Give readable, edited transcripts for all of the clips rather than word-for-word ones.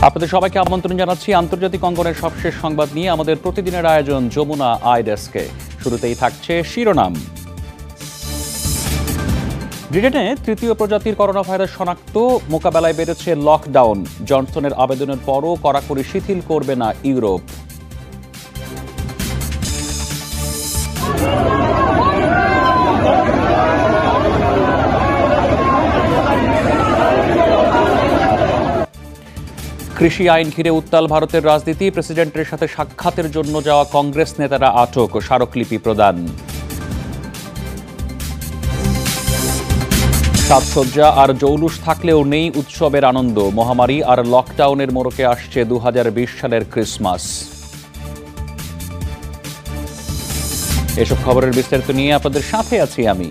আপনাদের সবাইকে আমন্ত্রণ জানাচ্ছি আন্তর্জাতিক অঙ্গনের সবশেষ সংবাদ নিয়ে আমাদের প্রতিদিনের আয়োজন যমুনা আই ডেস্কে। শুরুতেই থাকছে শিরোনাম। ব্রিটেনে তৃতীয় প্রজাতির করোনা ভাইরাস শনাক্ত, মোকাবেলায় বেড়েছে লকডাউন। জনসনের আবেদনের পরও কড়াকড়ি শিথিল করবে না ইউরোপ। কৃষি আইন ঘিরে উত্তাল ভারতের রাজনীতি, প্রেসিডেন্টের সাথে সাক্ষাতের জন্য যাওয়া কংগ্রেস নেতারা আটক, স্মারকলিপি প্রদান। সাজসজ্জা আর জৌলুস থাকলেও নেই উৎসবের আনন্দ, মহামারী আর লকডাউনের মোড়কে আসছে 2020 সালের ক্রিসমাস। এসব খবরের বিস্তারিত নিয়ে আপনাদের সাথে আছি আমি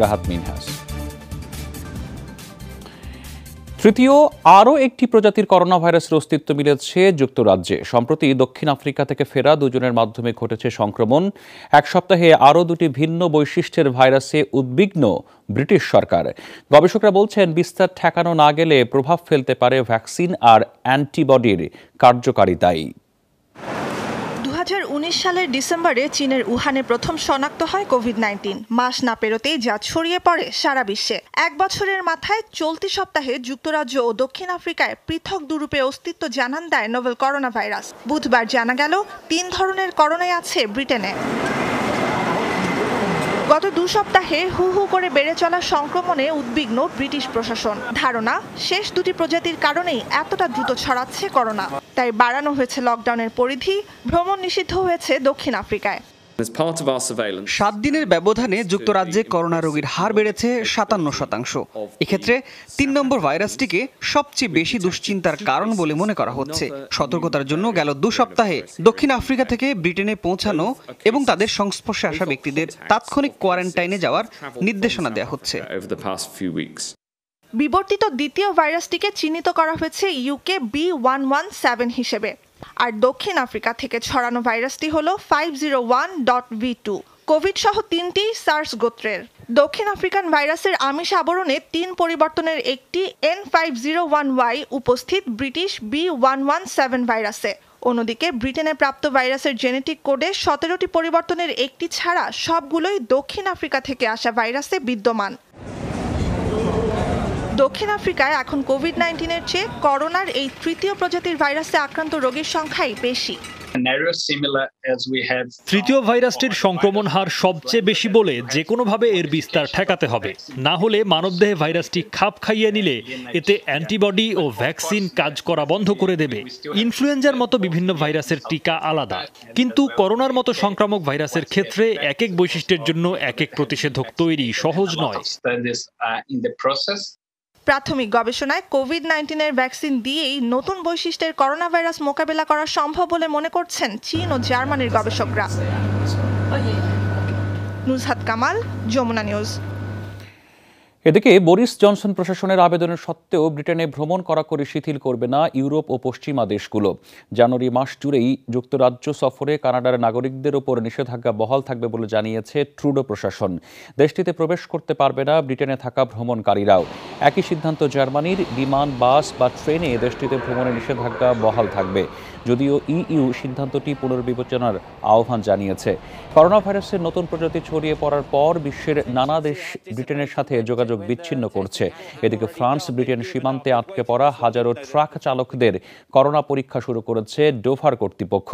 রাহাত মিনহাস। তৃতীয় আরও একটি প্রজাতির করোনা ভাইরাসের অস্তিত্ব মিলেছে যুক্তরাজ্যে। সম্প্রতি দক্ষিণ আফ্রিকা থেকে ফেরা দুজনের মাধ্যমে ঘটেছে সংক্রমণ। এক সপ্তাহে আরও দুটি ভিন্ন বৈশিষ্ট্যের ভাইরাসে উদ্বিগ্ন ব্রিটিশ সরকার। গবেষকরা বলছেন, বিস্তার ঠেকানো না গেলে প্রভাব ফেলতে পারে ভ্যাকসিন আর অ্যান্টিবডির কার্যকারিতায়। 2019 সালের ডিসেম্বরে চীনের উহানে প্রথম শনাক্ত হয় কোভিড-19। মাস না পেরোতেই যা ছড়িয়ে পড়ে সারা বিশ্বে। এক বছরের মাথায় চলতি সপ্তাহে যুক্তরাজ্য ও দক্ষিণ আফ্রিকায় পৃথক দুরূপে অস্তিত্ব জানান দেয় নোভেল করোনা ভাইরাস। বুধবার জানা গেল 3 ধরনের করোনাই আছে ব্রিটেনে। গত 2 সপ্তাহে হু হু করে বেড়ে চলা সংক্রমণে উদ্বিগ্ন ব্রিটিশ প্রশাসন। ধারণা, শেষ দুটি প্রজাতির কারণেই এতটা দ্রুত ছড়াচ্ছে করোনা। তাই বাড়ানো হয়েছে লকডাউনের পরিধি, ভ্রমণ নিষিদ্ধ হয়েছে দক্ষিণ আফ্রিকায়। 7 দিনের ব্যবধানে যুক্তরাজ্যে করোনা রোগীর হার বেড়েছে 57%। এক্ষেত্রে 3 নম্বর ভাইরাসটিকে সবচেয়ে বেশি দুশ্চিন্তার কারণ বলে মনে করা হচ্ছে। সতর্কতার জন্য গেল 2 সপ্তাহে দক্ষিণ আফ্রিকা থেকে ব্রিটেনে পৌঁছানো এবং তাদের সংস্পর্শে আসা ব্যক্তিদের তাৎক্ষণিক কোয়ারেন্টাইনে যাওয়ার নির্দেশনা দেওয়া হচ্ছে। বিবর্তিত দ্বিতীয় ভাইরাসটিকে চিহ্নিত করা হয়েছে ইউকে B117 হিসেবে। আর দক্ষিণ আফ্রিকা থেকে ছড়ানো ভাইরাসটি হল 501.V2। কোভিড সহ 3টি সার্স গোত্রের। দক্ষিণ আফ্রিকান ভাইরাসের আমিষ আবরণে 3 পরিবর্তনের একটি N501Y উপস্থিত ব্রিটিশ B117 ভাইরাসে। অন্যদিকে ব্রিটেনে প্রাপ্ত ভাইরাসের জেনেটিক কোডে 17টি পরিবর্তনের একটি ছাড়া সবগুলোই দক্ষিণ আফ্রিকা থেকে আসা ভাইরাসে বিদ্যমান। দক্ষিণ আফ্রিকায় এখন কোভিড-19-এর চেয়ে করোনার এই তৃতীয় প্রজাতির ভাইরাসে আক্রান্ত রোগীর সংখ্যাই বেশি। তৃতীয় ভাইরাসটির সংক্রমণ হার সবচেয়ে বেশি বলে যে কোনোভাবে এর বিস্তার ঠেকাতে হবে। না হলে মানবদেহে ভাইরাসটি খাপ খাইয়ে নিলে এতে অ্যান্টিবডি ও ভ্যাকসিন কাজ করা বন্ধ করে দেবে। ইনফ্লুয়েঞ্জার মতো বিভিন্ন ভাইরাসের টিকা আলাদা, কিন্তু করোনার মতো সংক্রামক ভাইরাসের ক্ষেত্রে এক এক বৈশিষ্ট্যের জন্য এক এক প্রতিষেধক তৈরি সহজ নয়। প্রাথমিক গবেষণায় কোভিড-19-এর ভ্যাকসিন দিয়েই নতুন বৈশিষ্ট্যের করোনা ভাইরাস মোকাবেলা করা সম্ভব বলে মনে করছেন চীন ও জার্মানির গবেষকরা। নুজহাত কামাল, যমুনা নিউজ। এদিকে বরিস জনসন প্রশাসনের আবেদনের সত্ত্বেও ব্রিটেনে ভ্রমণ কড়াকড়ি শিথিল করবে না ইউরোপ ও পশ্চিমা দেশগুলো। জানুয়ারি মাস জুড়েই যুক্তরাজ্য সফরে কানাডার নাগরিকদের ওপর নিষেধাজ্ঞা বহাল থাকবে বলে জানিয়েছে ট্রুডো প্রশাসন। দেশটিতে প্রবেশ করতে পারবে না ব্রিটেনে থাকা ভ্রমণকারীরাও। একই সিদ্ধান্ত জার্মানির। বিমান, বাস বা ট্রেনে দেশটিতে ভ্রমণের নিষেধাজ্ঞা বহাল থাকবে, যদিও ইইউ সিদ্ধান্তটি পুনর্বিবেচনার আহ্বান জানিয়েছে। করোনা ভাইরাসের নতুন প্রজাতি ছড়িয়ে পড়ার পর বিশ্বের নানা দেশ ব্রিটেনের সাথে যোগাযোগ বিচ্ছিন্ন করছে। এদিকে ফ্রান্স ব্রিটেন সীমান্তে আটকে পড়া হাজারো ট্রাক চালকদের করোনা পরীক্ষা শুরু করেছে ডোভার কর্তৃপক্ষ।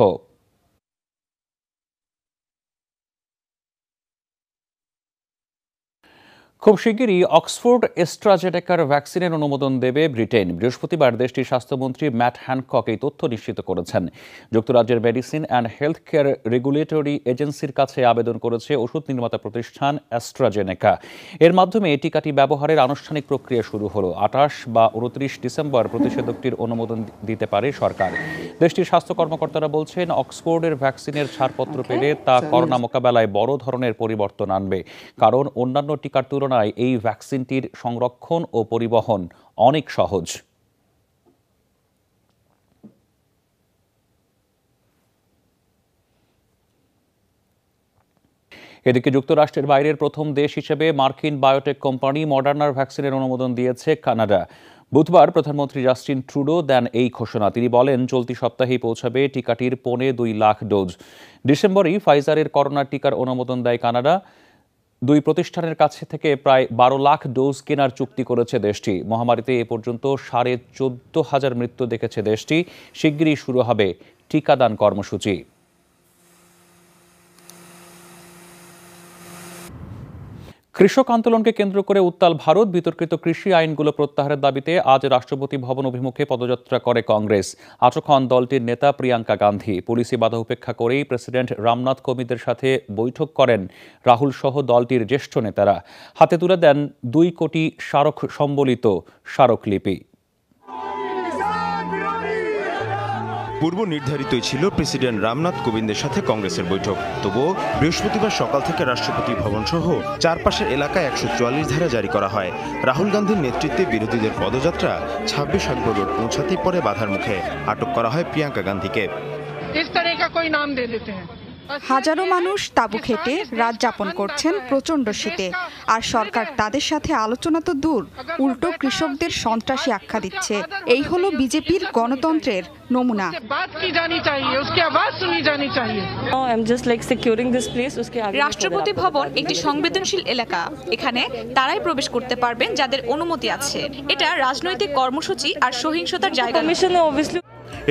খুব শিগগিরই অক্সফোর্ড অ্যাস্ট্রাজেনেকার ভ্যাকসিনের অনুমোদন দেবে ব্রিটেন। বৃহস্পতিবার দেশটির স্বাস্থ্যমন্ত্রী ম্যাট হ্যানকক এই তথ্য নিশ্চিত করেছেন। যুক্তরাজ্যের medicine and health care regulatory এজেন্সির কাছে আবেদন করেছে ওষুধ নির্মাতা প্রতিষ্ঠান অ্যাস্ট্রাজেনেকা। এর মাধ্যমে এই টিকাটি ব্যবহারের আনুষ্ঠানিক প্রক্রিয়া শুরু হলো। 28 বা 29 ডিসেম্বর প্রতিষেধকটির অনুমোদন দিতে পারে সরকার। দেশটির স্বাস্থ্য কর্মকর্তারা বলছেন, অক্সফোর্ডের ভ্যাকসিনের ছাড়পত্র পেলে তা করোনা মোকাবেলায় বড় ধরনের পরিবর্তন আনবে। কারণ অন্যান্য টিকার তুলনায় এই ভ্যাকসিনটির সংরক্ষণ ও পরিবহন অনেক সহজ। এদিকে যুক্তরাষ্ট্রের বাইরের প্রথম দেশ হিসেবে মার্কিন বায়োটেক কোম্পানি মডার্নার ভ্যাকসিনের অনুমোদন দিয়েছে কানাডা। বুধবার প্রধানমন্ত্রী জাস্টিন ট্রুডো দেন এই ঘোষণা। তিনি বলেন, চলতি সপ্তাহেই পৌঁছাবে টিকাটির 2.25 লাখ ডোজ। ডিসেম্বরেই ফাইজারের করোনা টিকার অনুমোদন দেয় কানাডা। দুই প্রতিষ্ঠানের কাছে থেকে প্রায় 12 লাখ ডোজ কেনার চুক্তি করেছে দেশটি। মহামারীতে এ পর্যন্ত 14,500 মৃত্যু দেখেছে দেশটি। শিগগিরই শুরু হবে টিকাদান কর্মসূচি। কৃষক আন্দোলনকে কেন্দ্র করে উত্তাল ভারত। বিতর্কিত কৃষি আইনগুলো প্রত্যাহারের দাবিতে আজ রাষ্ট্রপতি ভবন অভিমুখে পদযাত্রা করে কংগ্রেস। আটক হন দলটির নেতা প্রিয়াঙ্কা গান্ধী। পুলিশি বাধা উপেক্ষা করেই প্রেসিডেন্ট রামনাথ কোবিন্দের সাথে বৈঠক করেন রাহুল সহ দলটির জ্যেষ্ঠ নেতারা। হাতে তুলে দেন 2 কোটি স্মারক সম্বলিত স্মারকলিপি। পূর্ব নির্ধারিতই ছিল প্রেসিডেন্ট রামনাথ কোবিন্দের সাথে কংগ্রেসের বৈঠক। তবুও বৃহস্পতিবার সকাল থেকে রাষ্ট্রপতি ভবন সহ চারপাশের এলাকায় 144 ধারা জারি করা হয়। রাহুল গান্ধীর নেতৃত্বে বিরোধীদের পদযাত্রা 26 আকবর রোড পৌঁছাতেই পরে বাধার মুখে আটক করা হয় প্রিয়াঙ্কা গান্ধীকে। হাজারো মানুষ তাঁবু খেটে রাত যাপন করছেন প্রচণ্ড শীতে, আর সরকার তাদের সাথে আলোচনা তো দূর, উল্টো কৃষকদের সন্ত্রাসী আখ্যা দিচ্ছে। এই হলো বিজেপির গণতন্ত্রের নমুনা। রাষ্ট্রপতি ভবন একটি সংবেদনশীল এলাকা। এখানে তারাই প্রবেশ করতে পারবেন যাদের অনুমতি আছে। এটা রাজনৈতিক কর্মসূচি আর সহিংসতার জায়গা।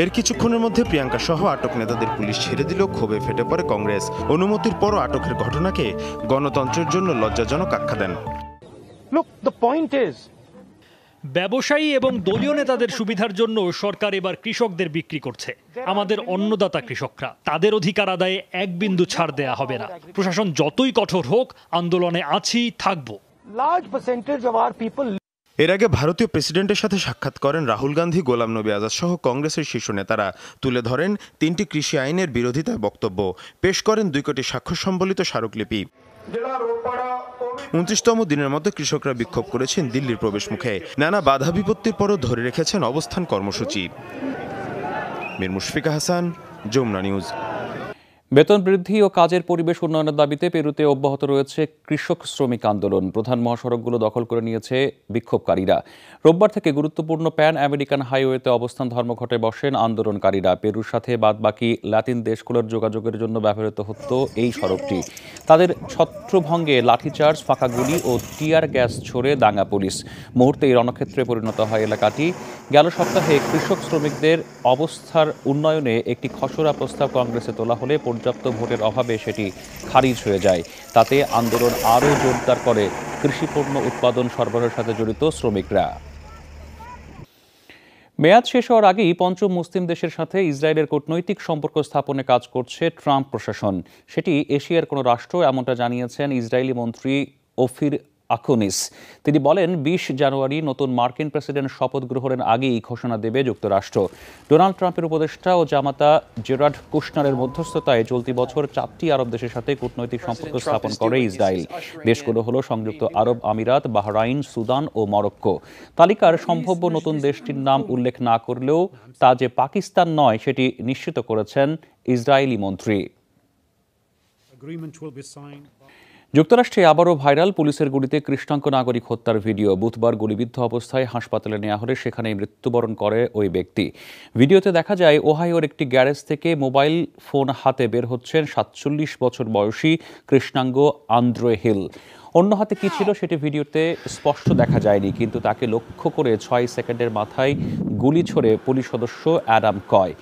এর কিছুক্ষণের মধ্যে প্রিয়াঙ্কা সহ আটক নেতাদের পুলিশ ছেড়ে দিলেও ক্ষোভে ফেটে পড়ে কংগ্রেস। অনুমতির পরও আটকের ঘটনাকে গণতন্ত্রের জন্য লজ্জাজনক আখ্যা দেন। ব্যবসায়ী এবং দলীয় নেতাদের সুবিধার জন্য সরকার এবার কৃষকদের বিক্রি করছে। আমাদের অন্নদাতা কৃষকরা, তাদের অধিকার আদায়ে এক বিন্দু ছাড় দেয়া হবে না। প্রশাসন যতই কঠোর হোক, আন্দোলনে আছি, থাকবো। এর আগে ভারতীয় প্রেসিডেন্টের সাথে সাক্ষাৎ করেন রাহুল গান্ধী, গোলাম নবী আজাদ সহ কংগ্রেসের শীর্ষ নেতারা। তুলে ধরেন 3টি কৃষি আইনের বিরোধিতায় বক্তব্য, পেশ করেন 2 কোটি স্বাক্ষর সম্বলিত স্মারকলিপি। 29তম দিনের মধ্যে কৃষকরা বিক্ষোভ করেছেন দিল্লির প্রবেশ মুখে। নানা বাধা বিপত্তির পরও ধরে রেখেছেন অবস্থান কর্মসূচি। মীর মুশফিকা হাসান, যমুনা নিউজ। বেতন বৃদ্ধি ও কাজের পরিবেশ উন্নয়নের দাবিতে পেরুতে অব্যাহত রয়েছে কৃষক শ্রমিক আন্দোলন। প্রধান মহাসড়কগুলো দখল করে নিয়েছে বিক্ষোভকারীরা। রোববার থেকে গুরুত্বপূর্ণ প্যান আমেরিকান হাইওয়েতে অবস্থান ধর্মঘটে বসেন আন্দোলনকারীরা। পেরুর সাথে বাদবাকি লাতিন দেশগুলোর যোগাযোগের জন্য ব্যবহৃত হতো এই সড়কটি। তাদের ছত্রভঙ্গে লাঠিচার্জ, ফাঁকা গুলি ও টিয়ার গ্যাস ছোড়ে দাঙ্গা পুলিশ। মুহূর্তেই রণক্ষেত্রে পরিণত হয় এলাকাটি। গেল সপ্তাহে কৃষক শ্রমিকদের অবস্থার উন্নয়নে একটি খসড়া প্রস্তাব কংগ্রেসে তোলা হলে পর্যাপ্ত ভোটের অভাবে সেটি খারিজ হয়ে যায়। তাতে আন্দোলন আরও জোরদার করে কৃষিপণ্য উৎপাদন সরবরাহের সাথে জড়িত শ্রমিকরা। মেয়াদ শেষ হওয়ার আগেই পঞ্চম মুসলিম দেশের সাথে ইসরায়েলের কূটনৈতিক সম্পর্ক স্থাপনে কাজ করছে ট্রাম্প প্রশাসন। সেটি এশিয়ার কোনো রাষ্ট্র, এমনটা জানিয়েছেন ইসরায়েলি মন্ত্রী ওফির আকুনিস। তিনি বলেন, 20 জানুয়ারি নতুন মার্কিন প্রেসিডেন্ট শপথ গ্রহণের আগেই ঘোষণা দেবে যুক্তরাষ্ট্র। ডোনাল্ড ট্রাম্পের উপদেষ্টা ও জামাতা জেরার্ড কুশনারের মধ্যস্থতায় চলতি বছর 4টি আরব দেশের সাথে কূটনৈতিক সম্পর্ক স্থাপন করে ইসরায়েল। দেশগুলো হলো সংযুক্ত আরব আমিরাত, বাহরাইন, সুদান ও মরক্কো। তালিকার সম্ভাব্য নতুন দেশটির নাম উল্লেখ না করলেও তা যে পাকিস্তান নয় সেটি নিশ্চিত করেছেন ইসরায়েলি মন্ত্রী। যুক্তরাষ্ট্রে আবারও ভাইরাল পুলিশের গুলিতে কৃষ্ণাঙ্গ নাগরিক হত্যার ভিডিও। বুধবার গুলিবিদ্ধ অবস্থায় হাসপাতালে নেওয়া হলে সেখানেই মৃত্যুবরণ করে ওই ব্যক্তি। ভিডিওতে দেখা যায় ওহাইওর একটি গ্যারেজ থেকে মোবাইল ফোন হাতে বের হচ্ছেন 47 বছর বয়সী কৃষ্ণাঙ্গ আন্দ্রে হিল। অন্য হাতে কি ছিল সেটি ভিডিওতে স্পষ্ট দেখা যায়নি, কিন্তু তাকে লক্ষ্য করে 6 সেকেন্ডের মাথায় গুলি ছোড়ে পুলিশ সদস্য অ্যাডাম কয়।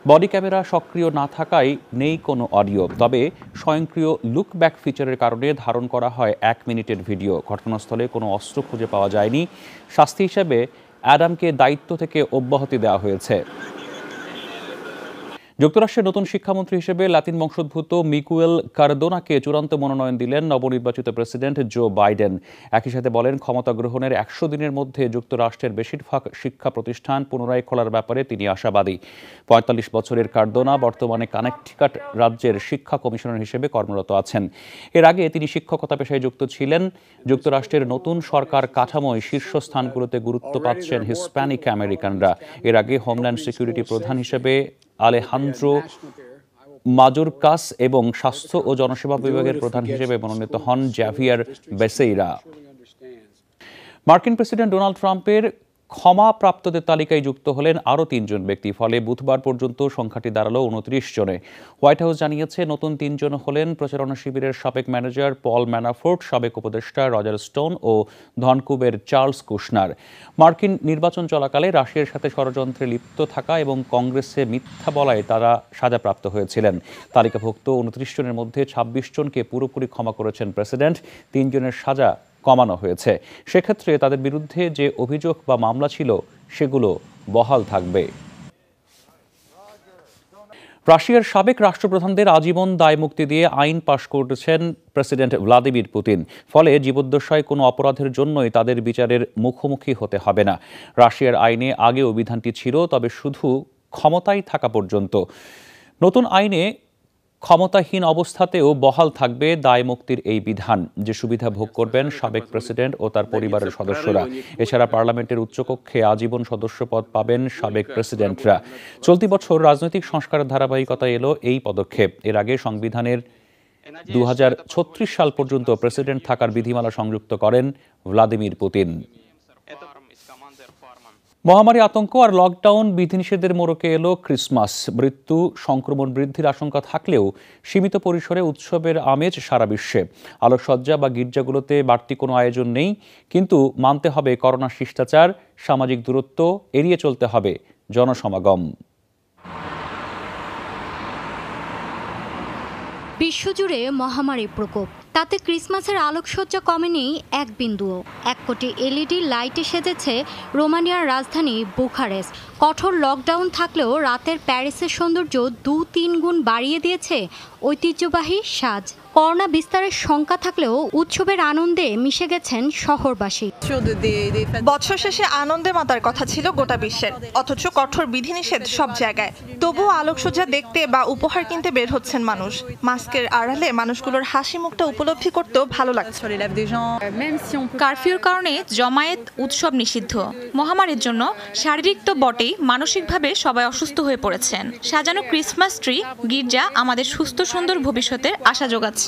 বডি ক্যামেরা সক্রিয় না থাকায় নেই কোনো অডিও, তবে স্বয়ংক্রিয় লুক ব্যাক ফিচারের কারণে ধারণ করা হয় 1 মিনিটের ভিডিও। ঘটনাস্থলে কোনো অস্ত্র খুঁজে পাওয়া যায়নি। শাস্তি হিসেবে অ্যাডামকে দায়িত্ব থেকে অব্যাহতি দেওয়া হয়েছে। যুক্তরাষ্ট্রের নতুন শিক্ষামন্ত্রী হিসেবে লাতিন বংশোদ্ভূত মিগুয়েল কারদোনাকে চূড়ান্ত মনোনয়ন দিলেন নবনির্বাচিত প্রেসিডেন্ট জো বাইডেন। একই সাথে বলেন, ক্ষমতা গ্রহণের 100 দিনের মধ্যে যুক্তরাষ্ট্রের বেশিরভাগ শিক্ষা প্রতিষ্ঠান পুনরায় খোলার ব্যাপারে তিনি আশাবাদী। 45 বছরের কারদোনা বর্তমানে কানেকটিকাট রাজ্যের শিক্ষা কমিশনার হিসেবে কর্মরত আছেন। এর আগে তিনি শিক্ষকতা পেশায় যুক্ত ছিলেন। যুক্তরাষ্ট্রের নতুন সরকার কাঠামোয় শীর্ষস্থানগুলোতে গুরুত্ব পাচ্ছেন হিসপ্যানিক আমেরিকানরা। এর আগে হোমল্যান্ড সিকিউরিটি প্রধান হিসেবে আলেহান্দ্রো মাজোরকাস এবং স্বাস্থ্য ও জনসেবা বিভাগের প্রধান হিসেবে মনোনীত হন জ্যাভিয়ার বেসেইরা। মার্কিন প্রেসিডেন্ট ডোনাল্ড ট্রাম্পের ক্ষমাপ্রাপ্তদের তালিকায় যুক্ত হলেন আরও ৩ জন ব্যক্তি। ফলে বুধবার পর্যন্ত সংখ্যাটি দাঁড়ালো ২৯ জনে। হোয়াইট হাউস জানিয়েছে নতুন ৩ জন হলেন প্রচারণা শিবিরের সাবেক ম্যানেজার পল ম্যানাফোর্ট, সাবেক উপদেষ্টা রজার স্টোন ও ধনকুবের চার্লস কুশনার। মার্কিন নির্বাচন চলাকালে রাশিয়ার সাথে ষড়যন্ত্রে লিপ্ত থাকা এবং কংগ্রেসে মিথ্যা বলায় তারা সাজাপ্রাপ্ত হয়েছিলেন। তালিকাভুক্ত ২৯ জনের মধ্যে ২৬ জনকে পুরোপুরি ক্ষমা করেছেন প্রেসিডেন্ট। ৩ জনের সাজা কমানো হয়েছে। সেক্ষেত্রে তাদের বিরুদ্ধে যে অভিযোগ বা মামলা ছিল সেগুলো বহাল থাকবে। রাশিয়ার সাবেক রাষ্ট্রপ্রধানদের আজীবন দায় মুক্তি দিয়ে আইন পাশ করেছেন প্রেসিডেন্ট ভ্লাদিমির পুতিন। ফলে জীবদ্দশায় কোনো অপরাধের জন্যই তাদের বিচারের মুখোমুখি হতে হবে না। রাশিয়ার আইনে আগেও বিধানটি ছিল, তবে শুধু ক্ষমতায় থাকা পর্যন্ত। নতুন আইনে ক্ষমতাহীন অবস্থাতেও বহাল থাকবে দায় মুক্তির এই বিধান, যে সুবিধা ভোগ করবেন সাবেক প্রেসিডেন্ট ও তার পরিবারের সদস্যরা। এছাড়া পার্লামেন্টের উচ্চকক্ষে আজীবন সদস্যপদ পাবেন সাবেক প্রেসিডেন্টরা। চলতি বছর রাজনৈতিক সংস্কারের ধারাবাহিকতায় এলো এই পদক্ষেপ। এর আগে সংবিধানের ২০৩৬ সাল পর্যন্ত প্রেসিডেন্ট থাকার বিধিমালা সংযুক্ত করেন ভ্লাদিমির পুতিন। মহামারী আতঙ্ক আর লকডাউন বিধিনিষেধের মোড়কে এলো ক্রিসমাস। মৃত্যু সংক্রমণ বৃদ্ধির আশঙ্কা থাকলেও সীমিত পরিসরে উৎসবের আমেজ সারা বিশ্বে। আলোকসজ্জা বা গির্জাগুলোতে বাড়তি কোনো আয়োজন নেই, কিন্তু মানতে হবে করোনা শিষ্টাচার, সামাজিক দূরত্ব, এড়িয়ে চলতে হবে জনসমাগম। বিশ্বজুড়ে মহামারীর প্রকোপ, তাতে ক্রিসমাসের আলোকসজ্জা কমেনি এক বিন্দুও। ১ কোটি এলইডি লাইটে সেজেছে রোমানিয়ার রাজধানী বুখারেস্ট। কঠোর লকডাউন থাকলেও রাতের প্যারিসের সৌন্দর্য ২-৩ গুণ বাড়িয়ে দিয়েছে ঐতিহ্যবাহী সাজ। করোনা বিস্তারের শঙ্কা থাকলেও উৎসবের আনন্দে মিশে গেছেন শহরবাসী। বছর শেষে আনন্দে মাতার কথা ছিল গোটা বিশ্বের, অথচ কঠোর বিধিনিষেধ সব জায়গায়। তবুও আলোকসজ্জা দেখতে বা উপহার কিনতে বের হচ্ছেন মানুষ। মাস্কের আড়ালে মানুষগুলোর হাসি মুখটা উপলব্ধি করতেও ভালো লাগছে। কারফিউর কারণে জমায়েত উৎসব নিষিদ্ধ। মহামারীর জন্য শারীরিক তো বটেই, মানসিকভাবে সবাই অসুস্থ হয়ে পড়েছেন। সাজানো ক্রিসমাস ট্রি, গির্জা আমাদের সুস্থ সুন্দর ভবিষ্যতের আশা যোগাচ্ছে।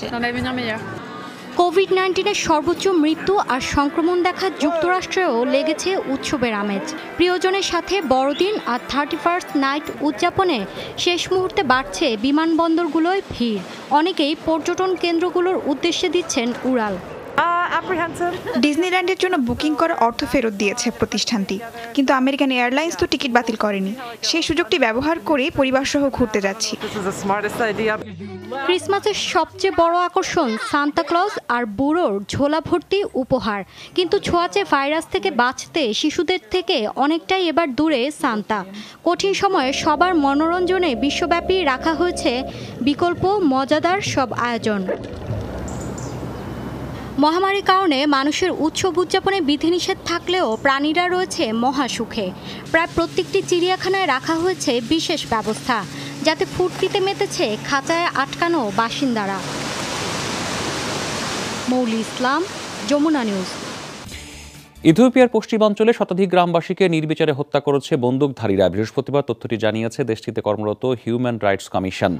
কোভিড-১৯-এর সর্বোচ্চ মৃত্যু আর সংক্রমণ দেখা যুক্তরাষ্ট্রেও লেগেছে উৎসবের আমেজ। প্রিয়জনের সাথে বড়দিন আর 31st নাইট উদযাপনে শেষ মুহূর্তে বাড়ছে বিমানবন্দরগুলোয় ভিড়। অনেকেই পর্যটন কেন্দ্রগুলোর উদ্দেশ্যে দিচ্ছেন উড়াল। ডিজনিল্যান্ডের জন্য বুকিং করা অর্থ ফেরত দিয়েছে প্রতিষ্ঠানটি, কিন্তু আমেরিকান এয়ারলাইন্স তো টিকিট বাতিল করেনি। সেই সুযোগটি ব্যবহার করে পরিবারসহ ঘুরতে যাচ্ছি। ক্রিসমাসের সবচেয়ে বড় আকর্ষণ সান্তা ক্লজ আর বুড়োর ঝোলা ভর্তি উপহার। কিন্তু ছোঁয়াচে ভাইরাস থেকে বাঁচতে শিশুদের থেকে অনেকটাই এবার দূরে সান্তা। কঠিন সময়ে সবার মনোরঞ্জনে বিশ্বব্যাপী রাখা হয়েছে বিকল্প মজাদার সব আয়োজন। মহামারীর কারণে মানুষের উৎসব উদযাপনে বিধিনিষেধ থাকলেও প্রাণীরা রয়েছে মহাসুখে। প্রায় প্রত্যেকটি চিড়িয়াখানায় রাখা হয়েছে বিশেষ ব্যবস্থা, যাতে ফুর্তিতে মেতেছে খাঁচায় আটকানো বাসিন্দারা। মৌলি ইসলাম, যমুনা নিউজ। ইথিওপিয়ার পশ্চিমাঞ্চলে শতাধিক গ্রামবাসীকে নির্বিচারে হত্যা করেছে বন্দুকধারীরা। বৃহস্পতিবার তথ্যটি জানিয়েছে দেশটিতে কর্মরত হিউম্যান রাইটস কমিশন।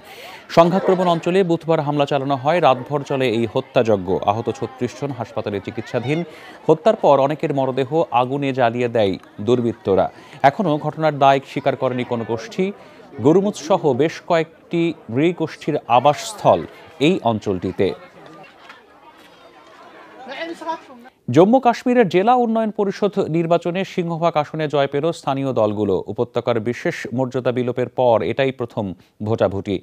সংঘাতপ্রবণ অঞ্চলে বুধবার হামলা চালানো হয়। রাতভর চলে এই হত্যাযজ্ঞ। আহত ৩৬ জন হাসপাতালে চিকিৎসাধীন। হত্যার পর অনেকের মরদেহ আগুনে জ্বালিয়ে দেয় দুর্বৃত্তরা। এখনও ঘটনার দায় স্বীকার করেনি কোনো গোষ্ঠী। গরুমুজ সহ বেশ কয়েকটি নৃগোষ্ঠীর আবাসস্থল এই অঞ্চলটিতে। জম্মু কাশ্মীরের জেলা উন্নয়ন পরিষদ নির্বাচনে সিংহভাগ আসনে জয় পেল স্থানীয় দলগুলো। উপত্যকার বিশেষ মর্যাদা বিলোপের পর এটাই প্রথম ভোটাভুটি।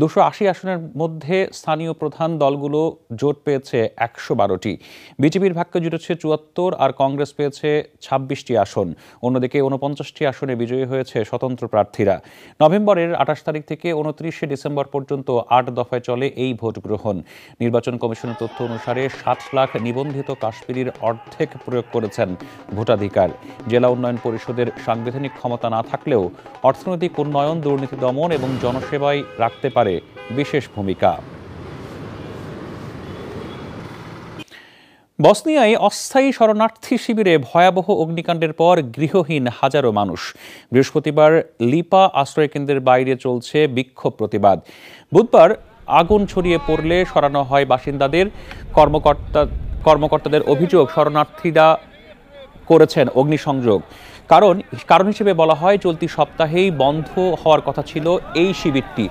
২৮০ আসনের মধ্যে স্থানীয় প্রধান দলগুলো জোট পেয়েছে ১১২টি। বিজেপির ভাগ্যে জুটেছে ৭৪ আর কংগ্রেস পেয়েছে ২৬টি আসন। অন্যদিকে ৪৯টি আসনে বিজয়ী হয়েছে স্বতন্ত্র প্রার্থীরা। নভেম্বরের ২৮ তারিখ থেকে ২৯শে ডিসেম্বর পর্যন্ত ৮ দফায় চলে এই ভোট গ্রহণ। নির্বাচন কমিশনের তথ্য অনুসারে ৭ লাখ নিবন্ধিত কাশ্মীরির অর্ধেক প্রয়োগ করেছেন ভোটাধিকার। জেলা উন্নয়ন পরিষদের সাংবিধানিক ক্ষমতা না থাকলেও অর্থনৈতিক উন্নয়ন, দুর্নীতি দমন এবং জনসেবায় রাখতে পারে বিশেষ ভূমিকা। বসনিয়ায় অস্থায়ী শরণার্থী শিবিরে ভয়াবহ অগ্নিকাণ্ডের পর গৃহহীন হাজারো মানুষ। বৃহস্পতিবার লিপা আশ্রয়কেন্দ্রের বাইরে চলছে বিক্ষোভ প্রতিবাদ। বুধবার আগুন ছড়িয়ে পড়লে সরানো হয় বাসিন্দাদের। কর্মকর্তাদের অভিযোগ, শরণার্থীরা করেছেন অগ্নিসংযোগ। কারণ হিসেবে বলা হয় চলতি সপ্তাহেই বন্ধ হওয়ার কথা ছিল এই শিবিরটি।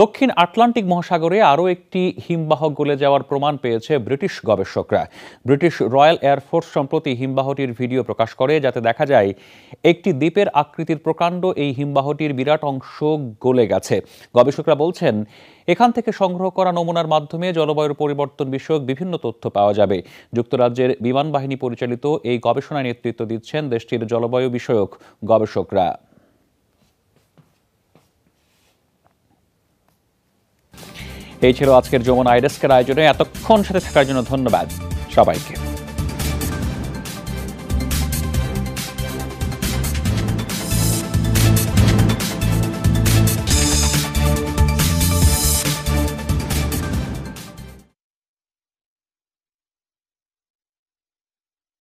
দক্ষিণ আটলান্টিক মহাসাগরে আরও একটি হিমবাহ গলে যাওয়ার প্রমাণ পেয়েছে ব্রিটিশ গবেষকরা। ব্রিটিশ রয়্যাল এয়ারফোর্স সম্প্রতি হিমবাহটির ভিডিও প্রকাশ করে, যাতে দেখা যায় একটি দ্বীপের আকৃতির প্রকাণ্ড এই হিমবাহটির বিরাট অংশ গলে গেছে। গবেষকরা বলছেন, এখান থেকে সংগ্রহ করা নমুনার মাধ্যমে জলবায়ুর পরিবর্তন বিষয়ক বিভিন্ন তথ্য পাওয়া যাবে। যুক্তরাজ্যের বিমান বাহিনী পরিচালিত এই গবেষণায় নেতৃত্ব দিচ্ছেন দেশটির জলবায়ু বিষয়ক গবেষকরা। এই ছিল আজকের যমুনা আইডেস্কের আয়োজনে। এতক্ষণ সাথে থাকার জন্য ধন্যবাদ সবাইকে।